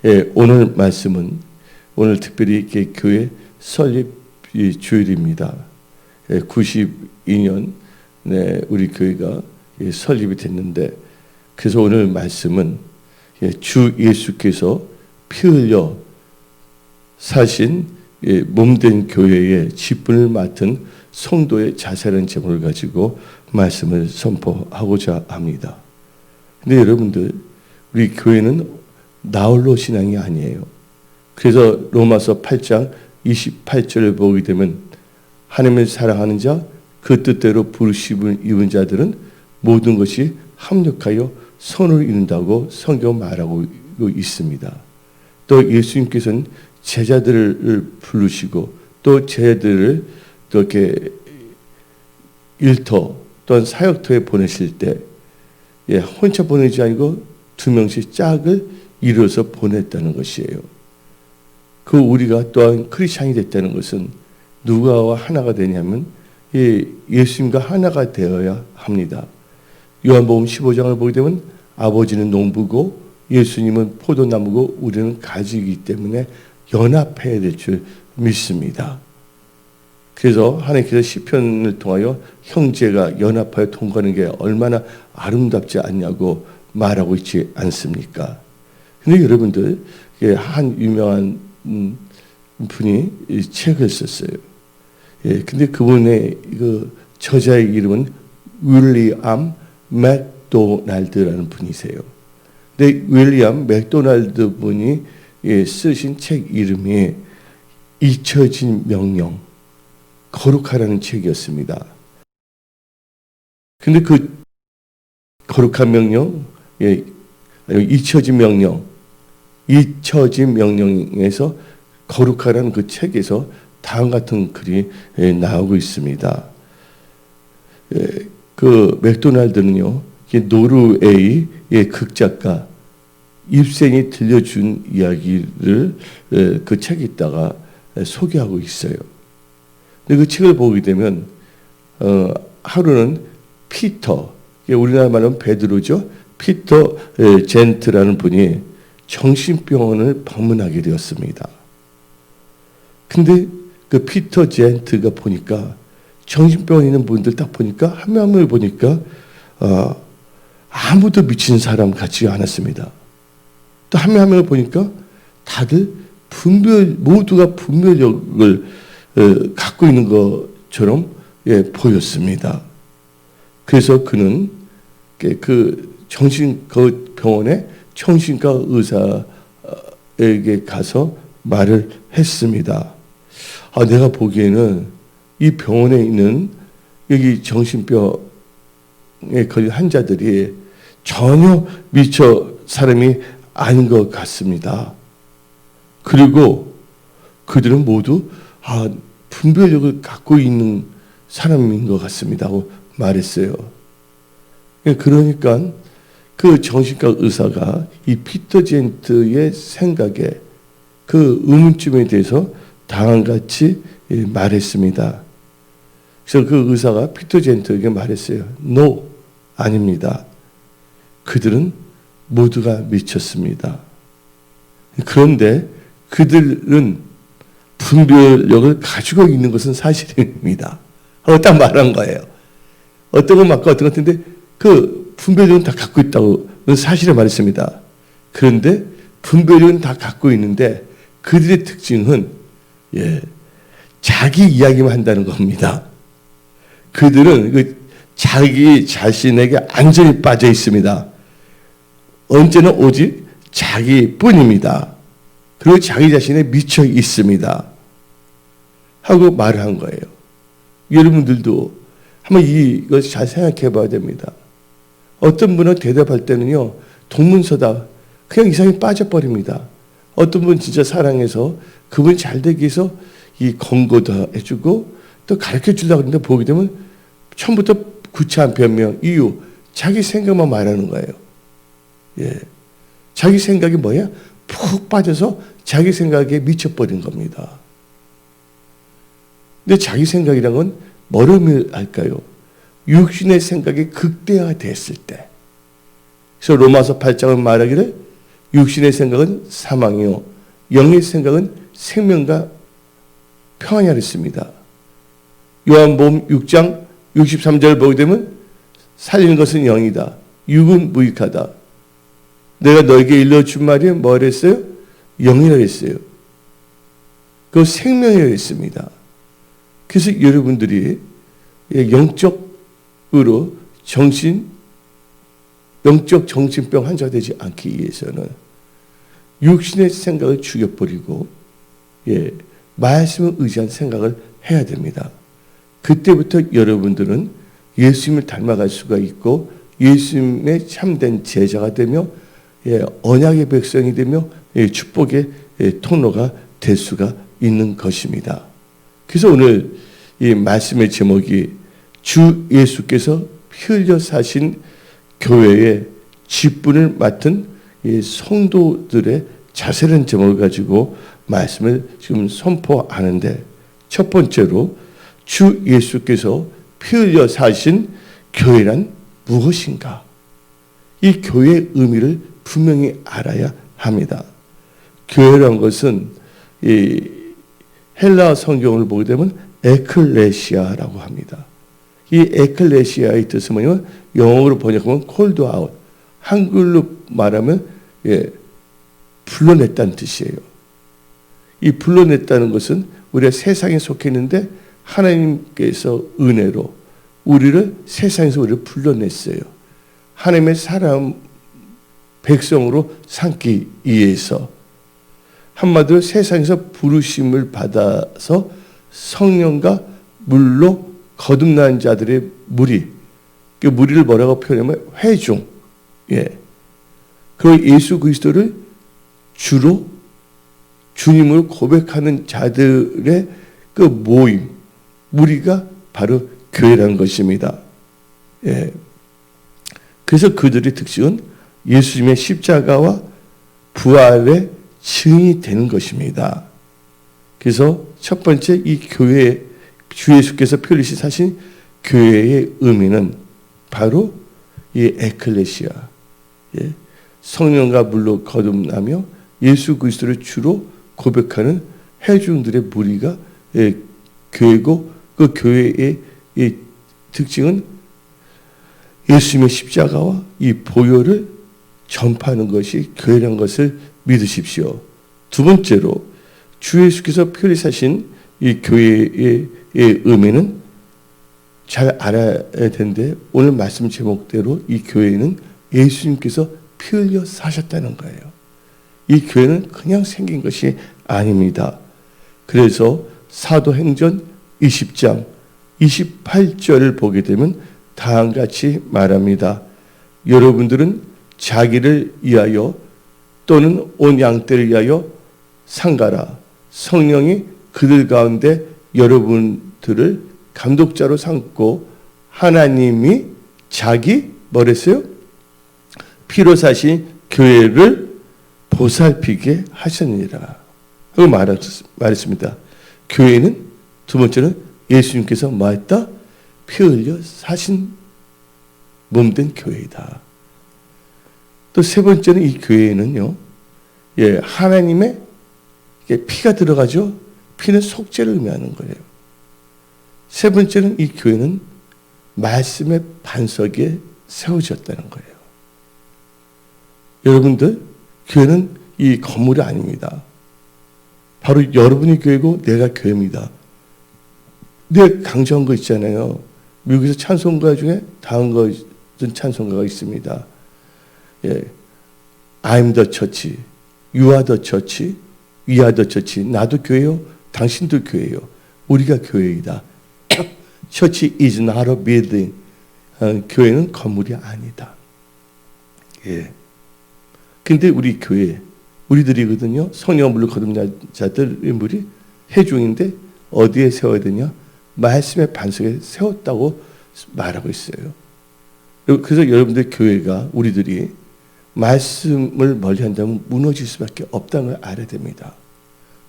예, 오늘 말씀은 오늘 특별히 이렇게 교회 설립 주일입니다. 예, 92년 우리 교회가 설립이 됐는데, 그래서 오늘 말씀은 주 예수께서 피 흘려 사신 몸된 교회의 직분을 맡은 성도의 자세한 제목을 가지고 말씀을 선포하고자 합니다. 근데 여러분들, 우리 교회는 나홀로 신앙이 아니에요. 그래서 로마서 8장 28절을 보게 되면 하나님을 사랑하는 자, 그 뜻대로 부르심을 입은 자들은 모든 것이 합력하여 선을 이룬다고 성경 말하고 있습니다. 또 예수님께서는 제자들을 부르시고 또 제자들을 또 이렇게 일터 또한 사역터에 보내실 때 혼자 보내지 아니고 두 명씩 짝을 이루어서 보냈다는 것이에요. 그 우리가 또한 크리스찬이 됐다는 것은 누가와 하나가 되냐면 예수님과 하나가 되어야 합니다. 요한복음 15장을 보게 되면 아버지는 농부고 예수님은 포도나무고 우리는 가지이기 때문에 연합해야 될 줄 믿습니다. 그래서 하나님께서 시편을 통하여 형제가 연합하여 동거하는 게 얼마나 아름답지 않냐고 말하고 있지 않습니까? 근데 여러분들, 한 유명한 분이 책을 썼어요. 근데 그분의 그 저자의 이름은 윌리엄 맥도날드라는 분이세요. 근데 윌리엄 맥도날드 분이 쓰신 책 이름이 잊혀진 명령, 거룩하라는 책이었습니다. 근데 그 거룩한 명령, 잊혀진 명령에서 거룩하라는 그 책에서 다음 같은 글이 나오고 있습니다. 그 맥도날드는요, 노르웨이의 극작가 입센이 들려준 이야기를 그 책에다가 소개하고 있어요. 근데 그 책을 보게 되면 하루는 피터, 우리나라 말하면 베드로죠. 피터 젠트라는 분이 정신병원을 방문하게 되었습니다. 근데 그 피터 젠트가 보니까 정신병원에 있는 분들 딱 보니까 한 명을 보니까 아무도 미친 사람 같지 않았습니다. 또 한 명을 보니까 다들 모두가 분별력을 갖고 있는 것처럼 보였습니다. 그래서 그는 그 병원의 정신과 의사에게 가서 말을 했습니다. 내가 보기에는 이 병원에 있는 여기 정신병에 걸린 환자들이 전혀 사람이 아닌 것 같습니다. 그리고 그들은 모두 분별력을 갖고 있는 사람인 것 같습니다 하고 말했어요. 그러니까 그 정신과 의사가 이 피터 젠트의 생각에 그 의문점에 대해서 다음같이 말했습니다. 그래서 그 의사가 피터 젠트에게 말했어요. No, 아닙니다. 그들은 모두가 미쳤습니다. 그런데 그들은 분별력을 가지고 있는 것은 사실입니다. 딱 말한 거예요. 어떤 건 맞고 어떤 것 같은데 그 분별력은 다 갖고 있다고 사실을 말했습니다. 그런데 분별력은 다 갖고 있는데 그들의 특징은 자기 이야기만 한다는 겁니다. 그들은 자기 자신에게 완전히 빠져 있습니다. 언제나 오직 자기뿐입니다. 그리고 자기 자신에 미쳐 있습니다. 하고 말을 한 거예요. 여러분들도 한번 이걸 잘 생각해 봐야 됩니다. 어떤 분은 대답할 때는요, 동문서다. 그냥 이상히 빠져버립니다. 어떤 분은 진짜 사랑해서 그분이 잘 되기 위해서 이 권고도 해주고 또 가르쳐 주려고 하는데 보게 되면 처음부터 구체한 변명, 이유, 자기 생각만 말하는 거예요. 자기 생각이 뭐야? 푹 빠져서 자기 생각에 미쳐버린 겁니다. 근데 자기 생각이란 건 뭘 의미할까요? 육신의 생각이 극대화됐을 때. 그래서 로마서 8장은 말하기를 육신의 생각은 사망이요 영의 생각은 생명과 평안이라 했습니다. 요한복음 6장 63절 보게 되면 살리는 것은 영이다. 육은 무익하다. 내가 너에게 일러준 말이 뭐라 했어요? 영이라 했어요. 그 생명이라 했습니다. 그래서 여러분들이 영적 정신병 환자가 되지 않기 위해서는 육신의 생각을 죽여버리고 말씀을 의지한 생각을 해야 됩니다. 그때부터 여러분들은 예수님을 닮아갈 수가 있고 예수님의 참된 제자가 되며 언약의 백성이 되며 축복의 통로가 될 수가 있는 것입니다. 그래서 오늘 이 말씀의 제목이 주 예수께서 피 흘려 사신 교회의 직분을 맡은 이 성도들의 자세한 제목을 가지고 말씀을 지금 선포하는데, 첫 번째로 주 예수께서 피 흘려 사신 교회란 무엇인가? 이 교회의 의미를 분명히 알아야 합니다. 교회란 것은 이 헬라 성경을 보게 되면 에클레시아라고 합니다. 이 에클레시아의 뜻은 뭐냐면 영어로 번역하면 called out, 한글로 말하면 불러냈다는 뜻이에요. 이 불러냈다는 것은 우리가 세상에 속해 있는데 하나님께서 은혜로 세상에서 우리를 불러냈어요. 하나님의 사람 백성으로 삼기 위해서, 한마디로 세상에서 부르심을 받아서 성령과 물로 거듭난 자들의 무리, 그 무리를 뭐라고 표현하면 회중, 그리고 예수 그리스도를 주로 주님을 고백하는 자들의 그 모임, 무리가 바로 교회라는 것입니다. 그래서 그들의 특징은 예수님의 십자가와 부활의 증인이 되는 것입니다. 그래서 첫 번째 이 교회, 주 예수께서 피 흘리시 사신 교회의 의미는 바로 이 에클레시아, 성령과 물로 거듭나며 예수 그리스도를 주로 고백하는 회중들의 무리가 교회고, 그 교회의 특징은 예수님의 십자가와 이 보혈을 전파하는 것이 교회라는 것을 믿으십시오. 두 번째로 주 예수께서 피 흘려 사신 이 교회의 의미는 잘 알아야 되는데, 오늘 말씀 제목대로 이 교회는 예수님께서 피 흘려 사셨다는 거예요. 이 교회는 그냥 생긴 것이 아닙니다. 그래서 사도행전 20장 28절을 보게 되면 다음같이 말합니다. 여러분들은 자기를 위하여 또는 온 양떼를 위하여 상가라. 성령이 그들 가운데 여러분들을 감독자로 삼고 하나님이 자기 뭐랬어요? 피로 사신 교회를 보살피게 하셨느니라 하고 말했습니다. 교회는 두 번째는 예수님께서 뭐 했다? 피 흘려 사신 몸된 교회이다. 또 세 번째는 이 교회는요, 하나님의 피가 들어가죠. 피는 속죄를 의미하는 거예요. 세 번째는 이 교회는 말씀의 반석에 세워졌다는 거예요. 여러분들, 교회는 이 건물이 아닙니다. 바로 여러분이 교회고 내가 교회입니다. 내가 강조한 거 있잖아요. 미국에서 찬송가 중에 다음 것은 찬송가가 있습니다. I'm the church, you are the church, we are the church. 나도 교회요, 당신도 교회요. 우리가 교회이다. Church is not a building. 교회는 건물이 아니다. 근데 우리 교회, 우리들이거든요. 성령 물로 거듭난 자들의 물이 회중인데 어디에 세워야 되냐? 말씀의 반석에 세웠다고 말하고 있어요. 그래서 여러분들 교회가, 우리들이 말씀을 멀리한다면 무너질 수밖에 없다는 걸 알아야 됩니다.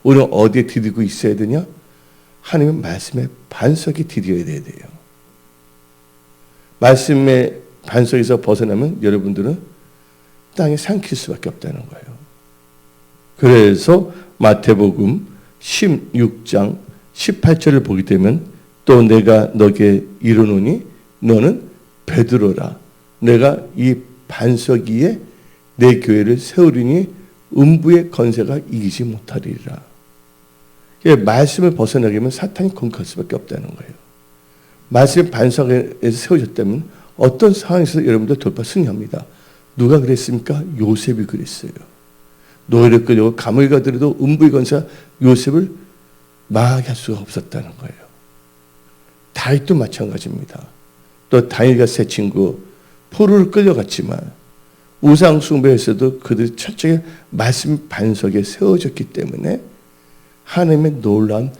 우리는 어디에 디디고 있어야 되냐? 하나님의 말씀의 반석에 디뎌야 돼요. 말씀의 반석에서 벗어나면 여러분들은 땅에 삼킬 수밖에 없다는 거예요. 그래서 마태복음 16장 18절을 보게 되면 또 내가 너에게 이르노니 너는 베드로라. 내가 이 반석 위에 내 교회를 세우리니 음부의 건세가 이기지 못하리라. 말씀을 벗어나려면 사탄이 공격할 수밖에 없다는 거예요. 말씀의 반석에서 세우셨다면 어떤 상황에서 여러분들 돌파 승리합니다. 누가 그랬습니까? 요셉이 그랬어요. 노예를 끌려고 감옥에 가더라도 음부의 권세가 요셉을 망하게 할 수가 없었다는 거예요. 다윗도 마찬가지입니다. 또 다윗과 세 친구 포로를 끌려갔지만 우상 숭배에서도 그들이 철저히 말씀 반석에 세워졌기 때문에 하나님의 놀라운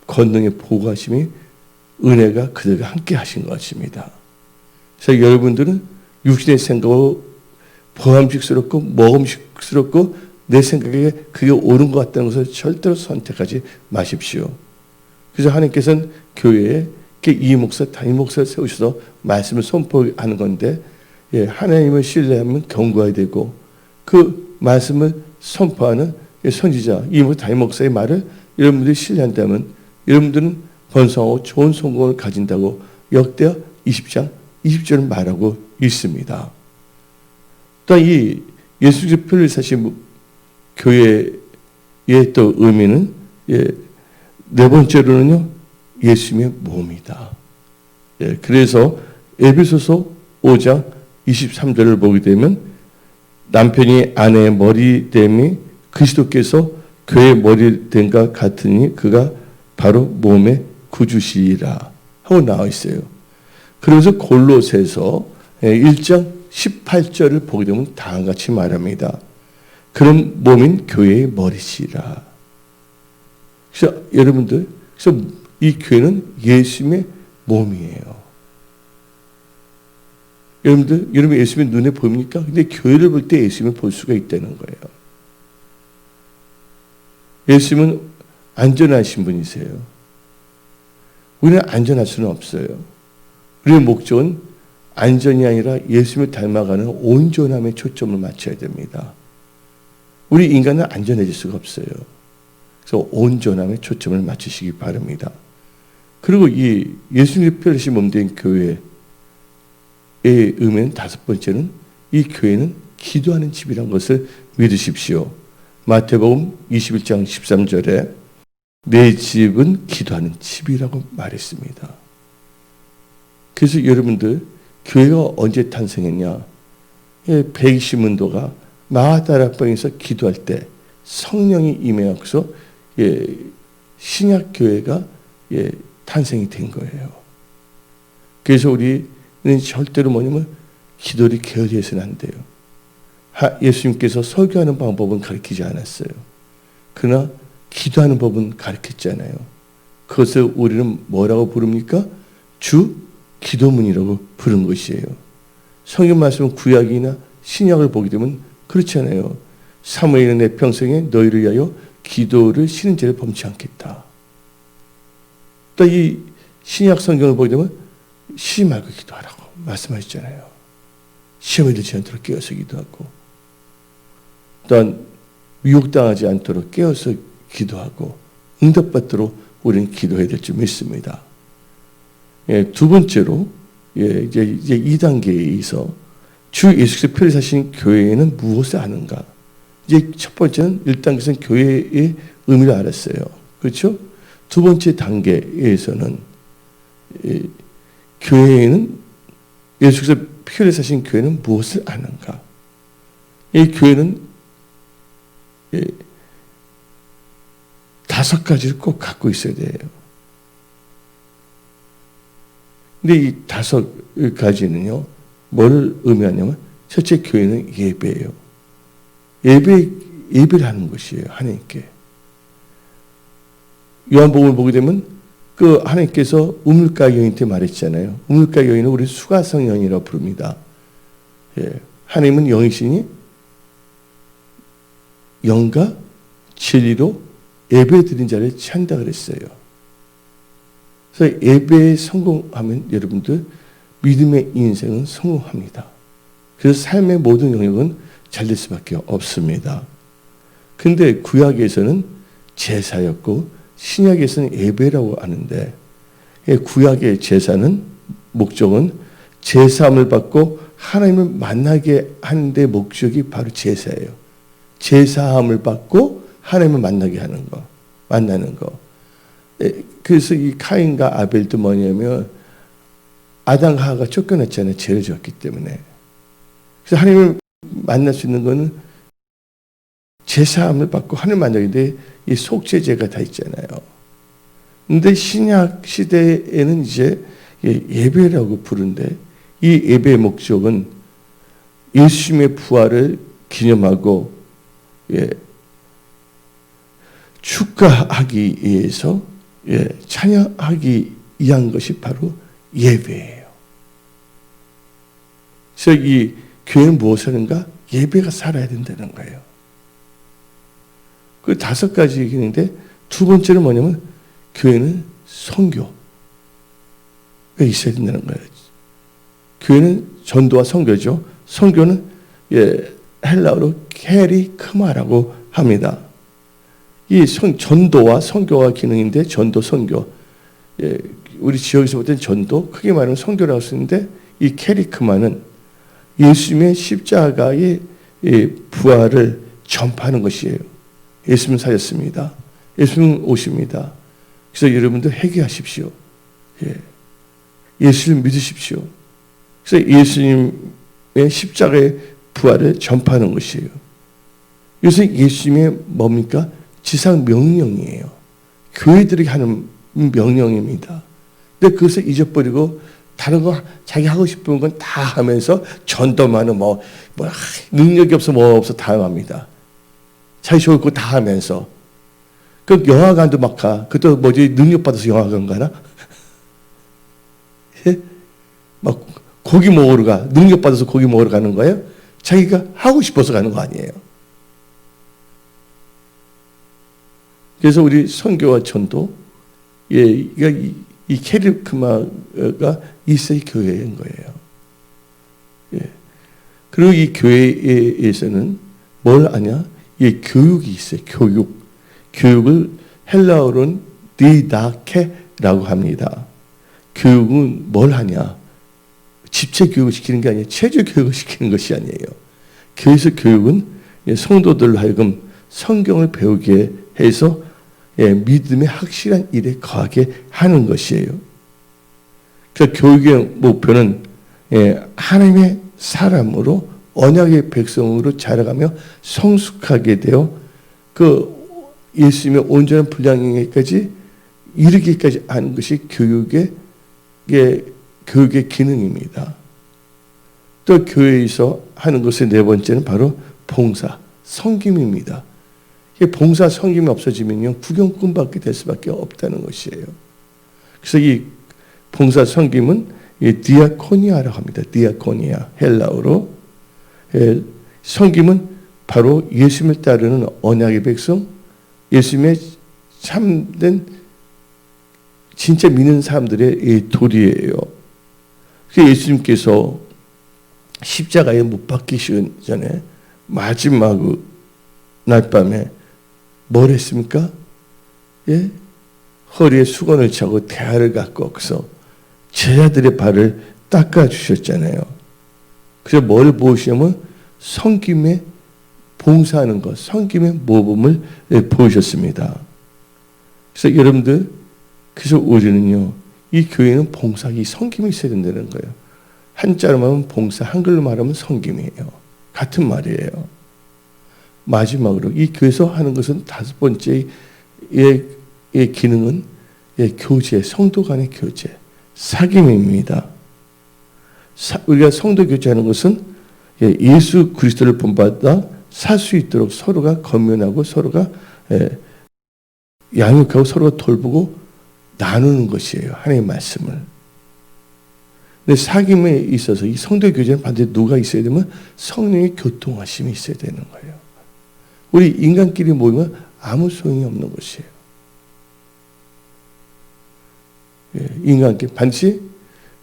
권능의 보호하심이 은혜가 그들과 함께 하신 것입니다. 그래서 여러분들은 육신의 생각으로 보암직스럽고 먹음직스럽고 내 생각에 그게 옳은 것 같다는 것을 절대로 선택하지 마십시오. 그래서 하나님께서는 교회에 이 목사, 담임 목사를 세우셔서 말씀을 선포하는 건데 하나님을 신뢰하면 경고해야 되고 그 말씀을 선포하는 선지자, 이 담임 목사의 말을 여러분들이 신뢰한다면 여러분들은 번성하고 좋은 성공을 가진다고 역대하 20장 20절을 말하고 있습니다. 또 이 예수 그리스도의 피를 사신 교회의 또 의미는 네 번째로는요 예수님의 몸이다. 그래서 에베소서 5장 23절을 보게 되면 남편이 아내의 머리됨이 그리스도께서 교회의 머리됨과 같으니 그가 바로 몸의 구주시리라 하고 나와 있어요. 그래서 골로새서 1장 18절을 보게 되면 다음과 같이 말합니다. 그런 몸인 교회의 머리시라. 그래서 여러분들, 그래서 이 교회는 예수님의 몸이에요. 여러분 예수님의 눈에 보입니까? 근데 교회를 볼 때 예수님을 볼 수가 있다는 거예요. 예수님은 안전하신 분이세요. 우리는 안전할 수는 없어요. 우리의 목적은 안전이 아니라 예수님을 닮아가는 온전함에 초점을 맞춰야 됩니다. 우리 인간은 안전해질 수가 없어요. 그래서 온전함에 초점을 맞추시기 바랍니다. 그리고 이 예수님의 피를 흘리신 몸된 교회의 의미는 다섯 번째는 이 교회는 기도하는 집이라는 것을 믿으십시오. 마태복음 21장 13절에 내 집은 기도하는 집이라고 말했습니다. 그래서 여러분들 교회가 언제 탄생했냐? 120문도가 마하다락방에서 기도할 때 성령이 임해서 신약교회가 탄생이 된 거예요. 그래서 우리는 절대로 뭐냐면 기도를 게을리해서는 안 돼요. 예수님께서 설교하는 방법은 가르치지 않았어요. 그러나 기도하는 법은 가르쳤잖아요. 그것을 우리는 뭐라고 부릅니까? 주 기도문이라고 부른 것이에요. 성경 말씀은 구약이나 신약을 보게 되면 그렇지 않아요. 사무엘은 내 평생에 너희를 위하여 기도를 쉬는 죄를 범치 않겠다. 또 이 신약 성경을 보게 되면 쉬지 말고 기도하라고 말씀하셨잖아요. 시험에 들지 않도록 깨어서 기도하고 또한 미혹당하지 않도록 깨어서 기도하고 응답받도록 우리는 기도해야 될 줄 믿습니다. 두 번째로 이제 2단계에서 주 예수께서 피를 사신 교회에는 무엇을 아는가? 이제 첫 번째는 1단계에서는 교회의 의미를 알았어요. 그렇죠? 두 번째 단계에서는 교회에는 예수께서 피를 사신 교회는 무엇을 아는가? 이 교회는 다섯 가지를 꼭 갖고 있어야 돼요. 근데 이 다섯 가지는요, 뭘 의미하냐면, 첫째 교회는 예배예요. 예배를 하는 것이에요, 하나님께. 요한복음을 보게 되면, 그 하나님께서 우물가 여인한테 말했잖아요. 우물가 여인은 우리 수가성 여인이라고 부릅니다. 하나님은 영이시니 영과 진리로 예배 드린 자를 찬다 그랬어요. 그래서 예배에 성공하면 여러분들 믿음의 인생은 성공합니다. 그래서 삶의 모든 영역은 잘 될 수밖에 없습니다. 근데 구약에서는 제사였고 신약에서는 예배라고 하는데, 구약의 제사는 목적은 제사함을 받고 하나님을 만나게 하는 데 목적이 바로 제사예요. 제사함을 받고 하나님을 만나게 하는 거, 만나는 거. 그래서 이 카인과 아벨도 뭐냐면 아담과 하와가 쫓겨났잖아요. 죄를 지었기 때문에. 그래서 하나님을 만날 수 있는 거는 제사함을 받고 하나님을 만나게 돼. 이 속죄제가 다 있잖아요. 근데 신약 시대에는 이제 예배라고 부르는데, 이 예배의 목적은 예수님의 부활을 기념하고 축가하기 위해서 찬양하기 위한 것이 바로 예배예요. 그래서 이 교회는 무엇을 하는가? 예배가 살아야 된다는 거예요. 그 5가지 얘기인데, 두 번째는 뭐냐면 교회는 선교가 있어야 된다는 거예요. 교회는 전도와 선교죠. 선교는 헬라어로 케리크마라고 합니다. 이 전도와 선교가 기능인데, 전도, 선교. 우리 지역에서 볼 때는 전도, 크게 말하면 선교라고 쓰는데, 이 케리크마는 예수님의 십자가의 부활을 전파하는 것이에요. 예수님 사셨습니다. 예수님 오십니다. 그래서 여러분들 회개하십시오. 예수를 믿으십시오. 그래서 예수님의 십자가의 부활을 전파하는 것이에요. 이것은 예수님의 뭡니까? 지상 명령이에요. 교회들이 하는 명령입니다. 근데 그것을 잊어버리고 다른 거 자기 하고 싶은 건 다 하면서 전도만은 능력이 없어 뭐 없어 다 합니다. 자기 좋을 거 다 하면서. 그 영화관도 막 가. 그것도 뭐지, 능력 받아서 영화관 가나? 막 고기 먹으러 가. 능력 받아서 고기 먹으러 가는 거예요? 자기가 하고 싶어서 가는 거 아니에요. 그래서 우리 선교와 전도, 이 케리크마가 있어야 교회인 거예요. 그리고 이 교회에서는 뭘 하냐? 교육이 있어요. 교육을 헬라어로는 디다케라고 합니다. 교육은 뭘 하냐? 집체 교육을 시키는 게 아니에요. 체조 교육을 시키는 것이 아니에요. 그래서 교육은 성도들로 하여금 성경을 배우게 해서 믿음의 확실한 일에 거하게 하는 것이에요. 그래서 교육의 목표는 하나님의 사람으로 언약의 백성으로 자라가며 성숙하게 되어 그 예수님의 온전한 분량에까지 이르기까지 하는 것이 교육의 기능입니다. 또 교회에서 하는 것의 4번째는 바로 봉사, 섬김입니다. 봉사, 섬김이 없어지면요, 구경꾼밖에 될 수밖에 없다는 것이에요. 그래서 이 봉사, 섬김은 디아코니아라고 합니다. 디아코니아, 헬라어로. 섬김은 바로 예수님을 따르는 언약의 백성, 예수님의 참된 진짜 믿는 사람들의 도리예요. 그래서 예수님께서 십자가에 못 박히시기 전에 마지막 날밤에 뭘 했습니까? 허리에 수건을 차고 대야를 갖고 와서 제자들의 발을 닦아주셨잖아요. 그래서 뭘 보시냐면 섬김에 봉사하는 것, 섬김의 모범을 보여주셨습니다. 그래서 여러분들, 그래서 우리는요, 이 교회는 봉사하기, 섬김이 있어야 된다는 거예요. 한자로 말하면 봉사, 한글로 말하면 섬김이에요. 같은 말이에요. 마지막으로 이 교회에서 하는 것은 5번째의 기능은 교제, 성도 간의 교제, 사귐입니다. 우리가 성도 교제하는 것은 예수 그리스도를 본받아 살 수 있도록 서로가 권면하고 서로가 양육하고 서로가 돌보고 나누는 것이에요. 하나님의 말씀을. 근데 사귐에 있어서 이 성도 교제는 반드시 누가 있어야 되면 성령의 교통하심이 있어야 되는 거예요. 우리 인간끼리 모이면 아무 소용이 없는 것이에요. 인간끼리 반드시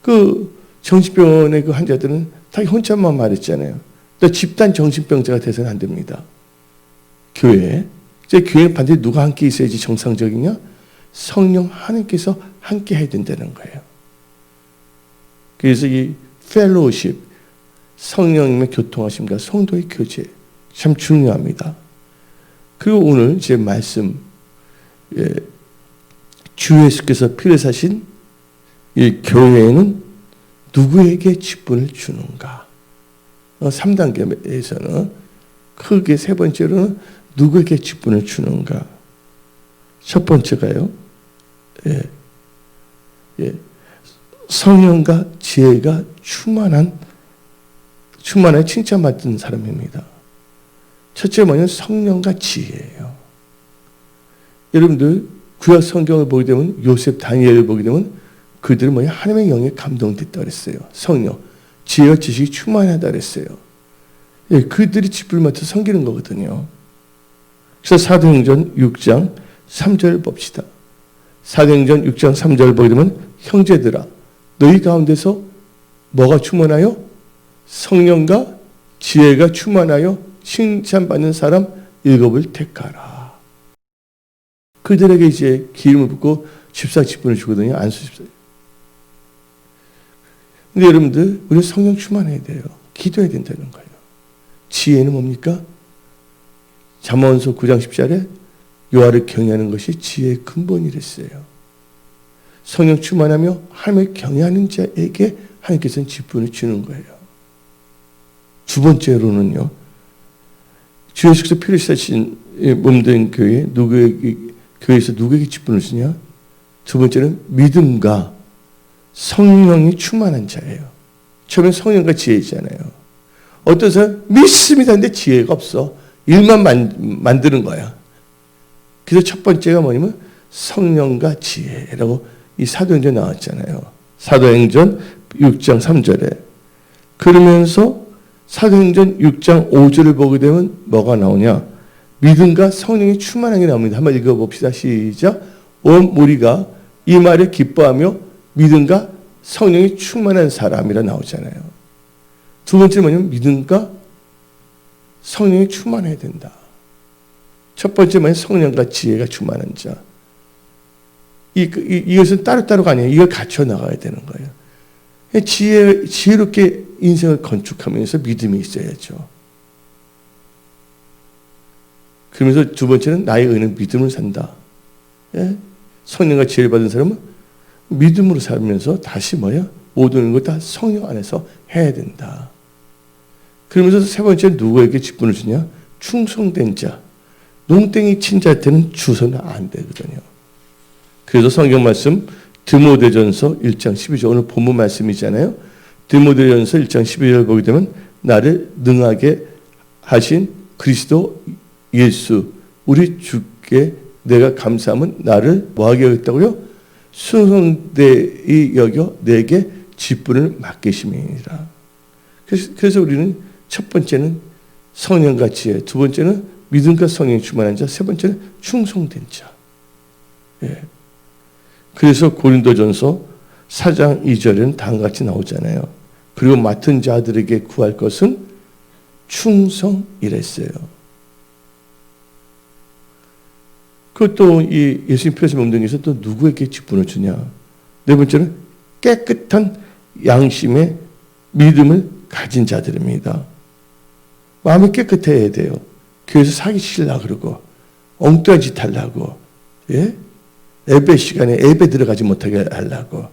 그 정신병원의 그 환자들은 다 혼자만 말했잖아요. 또 집단 정신병자가 돼서는 안 됩니다. 교회. 이제 교회는 반드시 누가 함께 있어야지 정상적이냐? 성령 하나님께서 함께 해야 된다는 거예요. 그래서 이 펠로우십, 성령님의 교통하심과 성도의 교제 참 중요합니다. 그리고 오늘 제 말씀, 주 예수께서 피를 사신 이 교회는 누구에게 직분을 주는가? 3단계에서는 크게 세 번째로는 누구에게 직분을 주는가? 첫 번째가요. 성령과 지혜가 충만한 칭찬받는 사람입니다. 첫째 뭐냐면 성령과 지혜예요. 여러분들 구약 성경을 보게 되면 요셉, 다니엘을 보게 되면 그들은 뭐냐 하나님의 영에 감동됐다 그랬어요. 성령, 지혜와 지식이 충만하다 그랬어요. 그들이 직분을 맡아 섬기는 거거든요. 그래서 사도행전 6장 3절 봅시다. 사도행전 6장 3절 보게 되면 형제들아 너희 가운데서 뭐가 충만하여? 성령과 지혜가 충만하여 칭찬받는 사람 7을 택하라. 그들에게 이제 기름을 붓고 집사 직분을 주거든요. 안수 집사. 근데 여러분들 우리 성령 충만해야 돼요. 기도해야 된다는 거예요. 지혜는 뭡니까? 잠언서 9장 10절에 여호와를 경외하는 것이 지혜의 근본이랬어요. 성령 충만하며 하나님을 경외하는 자에게 하나님께서는 직분을 주는 거예요. 두 번째로는요. 주 예수께서 피를 사신 몸된 교회 교회에서 누구에게 직분을 주냐? 두 번째는 믿음과 성령이 충만한 자예요. 처음엔 성령과 지혜잖아요. 어떤 사람 믿습니다. 근데 지혜가 없어. 일만 만드는 거야. 그래서 첫 번째가 뭐냐면 성령과 지혜라고 이 사도행전 나왔잖아요. 사도행전 6장 3절에. 그러면서 사도행전 6장 5절을 보게 되면 뭐가 나오냐? 믿음과 성령이 충만한 게 나옵니다. 한번 읽어봅시다. 시작. 온 무리가 이 말에 기뻐하며 믿음과 성령이 충만한 사람이라 나오잖아요. 두 번째 뭐냐면 믿음과 성령이 충만해야 된다. 첫 번째 뭐냐면 성령과 지혜가 충만한 자. 이것은 따로따로가 아니에요. 이걸 갖춰 나가야 되는 거예요. 지혜롭게 인생을 건축하면서 믿음이 있어야죠. 그러면서 두 번째는 나의 의는 믿음을 산다. 성령과 지혜를 받은 사람은 믿음으로 살면서 다시 모든 것 다 성령 안에서 해야 된다. 그러면서 세 번째는 누구에게 직분을 주냐? 충성된 자. 농땡이 친 자한테는 주서는 안 되거든요. 그래서 성경 말씀 디모데전서 1장 12절 오늘 본문 말씀이잖아요. 디모데전서 1장 12절 보게 되면 나를 능하게 하신 그리스도 예수 우리 주께 내가 감사함은 나를 뭐하게 하겠다고요? 순성되이 여겨 내게 직분을 맡기심이니라. 그래서 우리는 첫 번째는 성령과 지혜, 두 번째는 믿음과 성령이 충만한 자, 세 번째는 충성된 자. 그래서 고린도전서 4장 2절에는 다음과 같이 나오잖아요. 그리고 맡은 자들에게 구할 것은 충성이랬어요. 그것도 이 예수님 피에서 몸된 것은 또 누구에게 직분을 주냐? 네 번째는 깨끗한 양심의 믿음을 가진 자들입니다. 마음이 깨끗해야 돼요. 교회에서 사기치려고 그러고 엉뚱한 짓 하려고 예배 시간에 예배 들어가지 못하게 하려고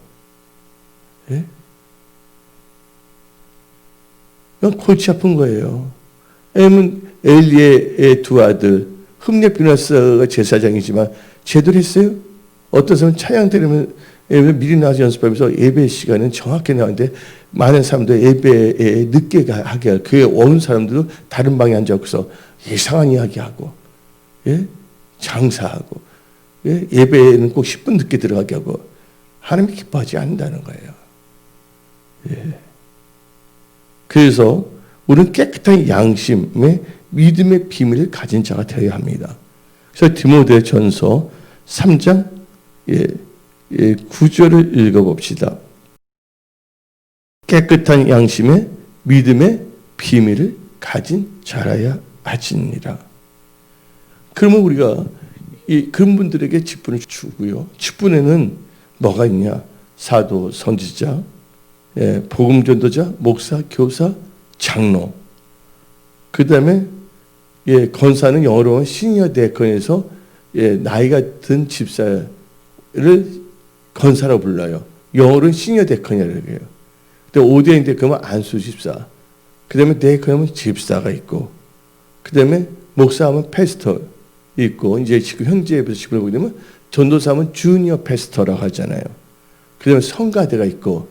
이건 골치 아픈 거예요. 엘리의 두 아들 흠례 비나스가 제사장이지만 제대로 했어요? 어떤 사람은 찬양 들으면 미리 나와서 연습하면서 예배 시간은 정확히 나오는데 많은 사람들 예배에 늦게 하게 하고 교회에 오는 사람들도 다른 방에 앉아서 이상한 이야기하고 장사하고 예배에는 꼭 10분 늦게 들어가게 하고 하나님이 기뻐하지 않는다는 거예요. 그래서 우리는 깨끗한 양심의 믿음의 비밀을 가진 자가 되어야 합니다. 그래서 디모데전서 3장 9절을 읽어봅시다. 깨끗한 양심의 믿음의 비밀을 가진 자라야 하지니라. 그러면 우리가 그런 분들에게 직분을 주고요. 직분에는 뭐가 있냐? 사도, 선지자, 복음 전도자, 목사, 교사, 장로. 그 다음에 권사는 영어로 하면 시니어 디아컨에서 나이가 든 집사를 권사라고 불러요. 영어로는 시니어 디아컨이라고 해요. 근데 오디엔 디아컨은 안수 집사. 그 다음에 디아컨은 집사가 있고, 그 다음에 목사하면 패스터 있고, 이제 지금 현재에서 직분을 보게 되면 전도사하면 주니어 패스터라고 하잖아요. 그 다음에 성가대가 있고,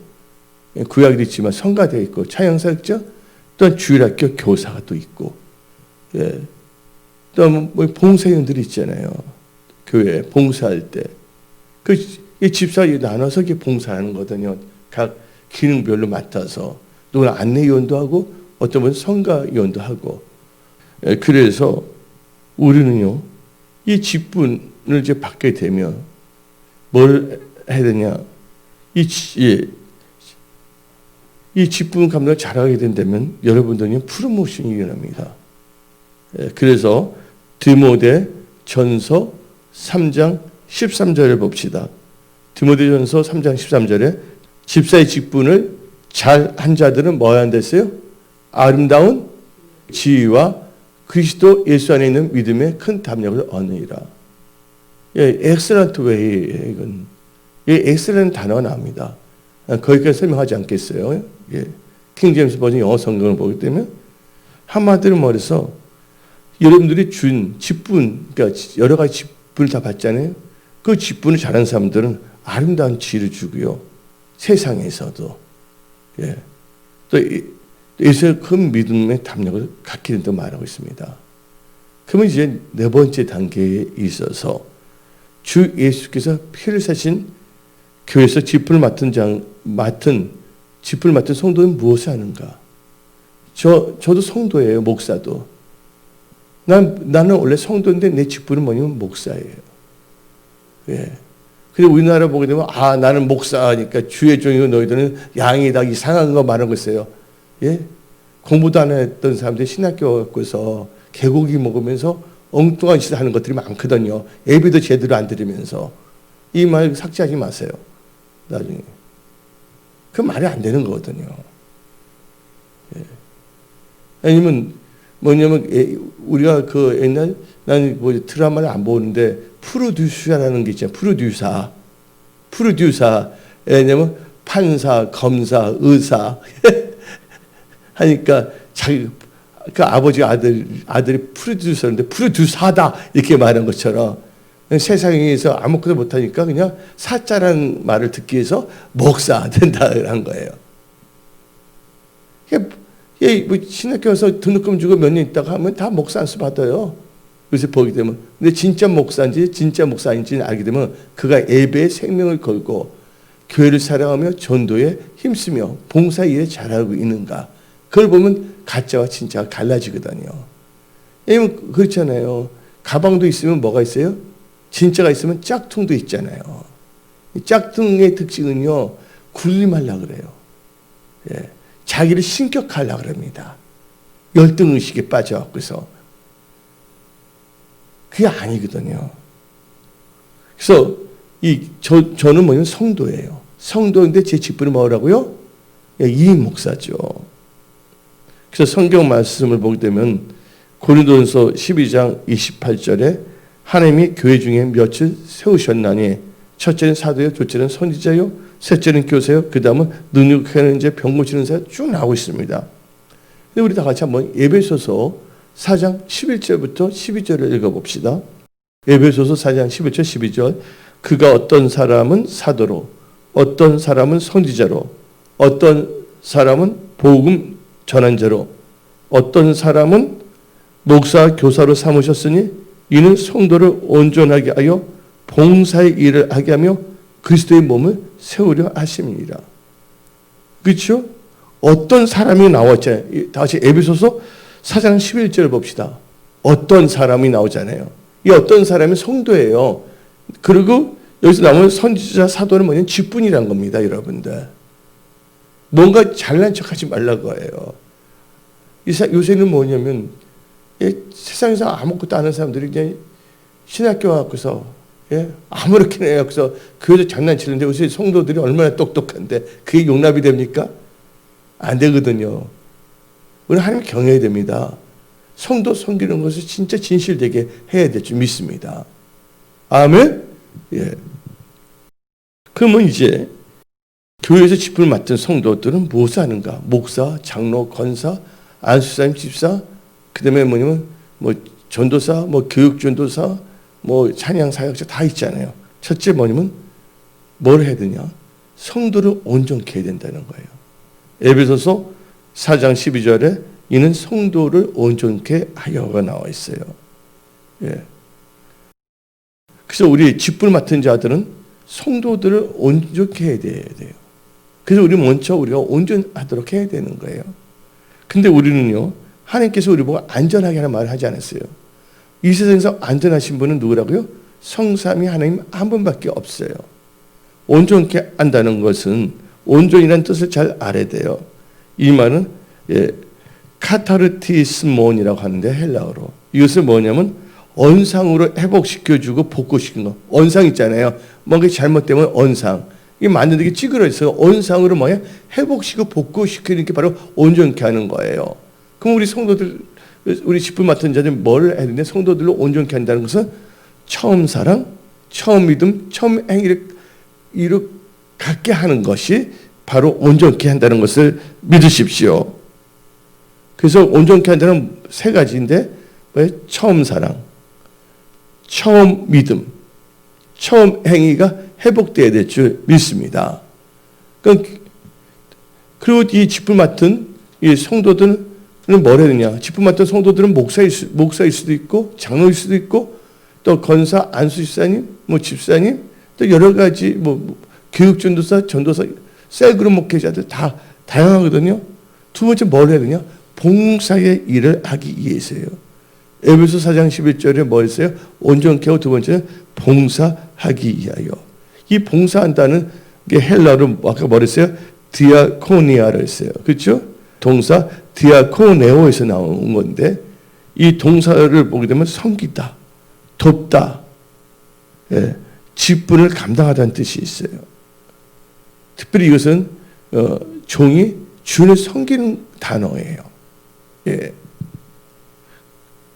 구약에도 있지만 성가대가 있고, 차영사역자, 또한 주일학교 교사가 또 있고, 또 뭐 봉사위원들이 있잖아요. 교회 봉사할 때. 그 집사 나눠서 이렇게 봉사하는 거거든요. 각 기능별로 맡아서. 누구는 안내위원도 하고, 어떤 분은 성가위원도 하고. 그래서 우리는요, 이 직분을 이제 받게 되면 뭘 해야 되냐? 이 직분 감당을 잘하게 된다면 여러분들은 프로모션이 일어납니다. 그래서 디모데 전서 3장 13절을 봅시다. 디모데 전서 3장 13절에 집사의 직분을 잘 한 자들은 뭐 한다 했어요? 아름다운 지위와 그리스도 예수 안에 있는 믿음의 큰 담력을 얻으리라. excellent way, 이건. excellent 단어가 나옵니다. 거기까지 설명하지 않겠어요. 킹제임스 버전 영어 성경을 보기 때문에 한마디로 말해서 여러분들이 준 직분, 그러니까 여러 가지 직분을 다 받잖아요. 그 직분을 잘하는 사람들은 아름다운 지위를 주고요. 세상에서도. 또 예수의 큰 믿음의 담력을 갖게 된다고 말하고 있습니다. 그러면 이제 네 번째 단계에 있어서 주 예수께서 피를 사신 교회에서 직분을 맡은 성도는 무엇을 하는가? 저도 성도예요. 목사도. 나는 원래 성도인데 내 직분은 뭐냐면 목사예요. 근데 우리나라 보게 되면 나는 목사니까 주의 종이고 너희들은 양이다 이상한 거 말하고 있어요. 공부도 안 했던 사람들이 신학교 가서 개고기 먹으면서 엉뚱한 짓을 하는 것들이 많거든요. 예배도 제대로 안 드리면서. 이 말 삭제하지 마세요. 나중에. 그 말이 안 되는 거거든요. 아니면 뭐냐면 우리가 그 옛날 나는 뭐 드라마를 안 보는데 프로듀서라는 게 있잖아요. 프로듀서. 왜냐면 판사, 검사, 의사 하니까 자기 그 아버지 아들이 프로듀서인데 프로듀서다 이렇게 말한 것처럼 세상에서 아무것도 못하니까 그냥 사자라는 말을 듣기 위해서 목사 된다는 거예요. 뭐 신학교 와서 등록금 주고 몇 년 있다가 하면 다 목사 안수 받아요. 요새 보게 되면. 근데 진짜 목사인지 진짜 목사 아닌지는 알게 되면 그가 예배에 생명을 걸고 교회를 사랑하며 전도에 힘쓰며 봉사 일에 잘하고 있는가. 그걸 보면 가짜와 진짜가 갈라지거든요. 왜냐면 그렇잖아요. 가방도 있으면 뭐가 있어요? 진짜가 있으면 짝퉁도 있잖아요. 짝퉁의 특징은요, 군림하려고 그래요. 자기를 신격하려고 그럽니다. 열등의식에 빠져갖고서. 그게 아니거든요. 그래서 저는 뭐냐면 성도예요. 성도인데 제 직분이 뭐라고요? 이 목사죠. 그래서 성경 말씀을 보게 되면 고린도전서 12장 28절에 하나님이 교회 중에 몇을 세우셨나니 첫째는 사도요, 둘째는 선지자요, 셋째는 교사요, 그 다음은 능력하는 자, 병 고치는 자 쭉 나오고 있습니다. 근데 우리 다 같이 한번 에베소서 4장 11절부터 12절을 읽어봅시다. 에베소서 4장 11절 12절 그가 어떤 사람은 사도로 어떤 사람은 선지자로 어떤 사람은 복음 전한 자로 어떤 사람은 목사 교사로 삼으셨으니 이는 성도를 온전하게 하여 봉사의 일을 하게 하며 그리스도의 몸을 세우려 하심이니라. 그렇죠? 어떤 사람이 나왔잖아요. 다시 에베소서 4장 11절 봅시다. 어떤 사람이 나오잖아요. 이 어떤 사람이 성도예요. 그리고 여기서 나오는 선지자 사도는 뭐냐면 직분이란 겁니다. 여러분들. 뭔가 잘난 척하지 말라고 해요. 요새는 뭐냐면 세상에서 아무것도 아는 사람들이 그냥 신학교 와갖고서 아무렇게나 해갖고서 교회에서 장난치는데 요새 성도들이 얼마나 똑똑한데 그게 용납이 됩니까? 안 되거든요. 우리 하나님 경외해야 됩니다. 성도 섬기는 것을 진짜 진실되게 해야 될 줄 믿습니다. 아멘? 그러면 이제 교회에서 집을 맡은 성도들은 무엇을 하는가? 목사, 장로, 권사, 안수사님, 집사, 그 다음에 뭐냐면 전도사, 교육전도사, 찬양사역자 다 있잖아요. 첫째 뭐냐면 뭘 해야 되냐? 성도를 온전케 해야 된다는 거예요. 에베소서 4장 12절에 이는 성도를 온전케 하여가 나와 있어요. 그래서 우리 직분 맡은 자들은 성도들을 온전케 해야 돼요. 그래서 우리 먼저 우리가 온전하도록 해야 되는 거예요. 근데 우리는요, 하나님께서 우리 보고 안전하게 하는 말을 하지 않았어요. 이 세상에서 안전하신 분은 누구라고요? 성삼위 하나님 한 분밖에 없어요. 온전케 한다는 것은 온전이라는 뜻을 잘 알아야 돼요. 이 말은 카타르티스몬이라고 하는데 헬라어로 이것은 뭐냐면 언상으로 회복시켜주고 복구시키는 거. 언상 있잖아요. 뭔가 잘못되면 언상. 이게 만드는 게 찌그러져서 언상으로 회복시키고 복구시키는 게 바로 온전케 하는 거예요. 그럼 우리 성도들, 우리 직분 맡은 자들 뭘 해야 되는데 성도들로 온전케 한다는 것은 처음 사랑, 처음 믿음, 처음 행위를 갖게 하는 것이 바로 온전케 한다는 것을 믿으십시오. 그래서 온전케 한다는 세 가지인데 처음 사랑, 처음 믿음, 처음 행위가 회복되어야 될 줄 믿습니다. 그리고 이 직분 맡은 이 성도들은 뭘 해야 되냐? 직분 맡은 성도들은 목사일 수도 있고 장로일 수도 있고 또 권사, 안수집사님, 집사님 또 여러 가지 교육전도사, 전도사, 셀그룹 목회자들 다 다양하거든요. 두 번째 뭘 해야 되냐? 봉사의 일을 하기 위해서요. 에베소 4장 11절에 뭐 했어요? 온전케 하고 두 번째는 봉사하기 위하여. 이 봉사한다는 게 헬라어로 아까 뭐랬어요? 디아코니아를 했어요. 그렇죠? 동사 디아코네오에서 나온 건데 이 동사를 보게 되면 섬기다, 돕다, 직분을 감당하다는 뜻이 있어요. 특별히 이것은 종이 주를 섬기는 단어예요.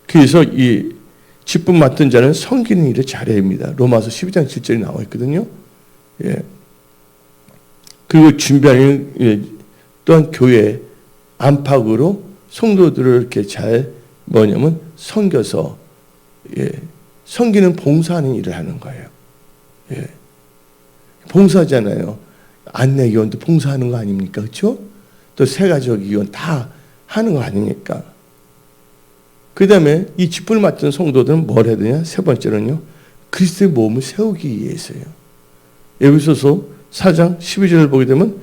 그래서 이 직분 맡은 자는 섬기는 일을 잘해야 합니다. 로마서 12장 7절이 나와 있거든요. 그리고 준비하는 또한 교회 안팎으로 성도들을 이렇게 잘 섬겨서 섬기는 봉사하는 일을 하는 거예요. 봉사잖아요. 안내위원도 봉사하는 거 아닙니까? 그렇죠? 또 세가족위원 다 하는 거 아닙니까? 그 다음에 이 직분을 맡은 성도들은 뭘 해야 되냐? 세 번째는요. 그리스도의 몸을 세우기 위해서요. 에베소서 4장 12절을 보게 되면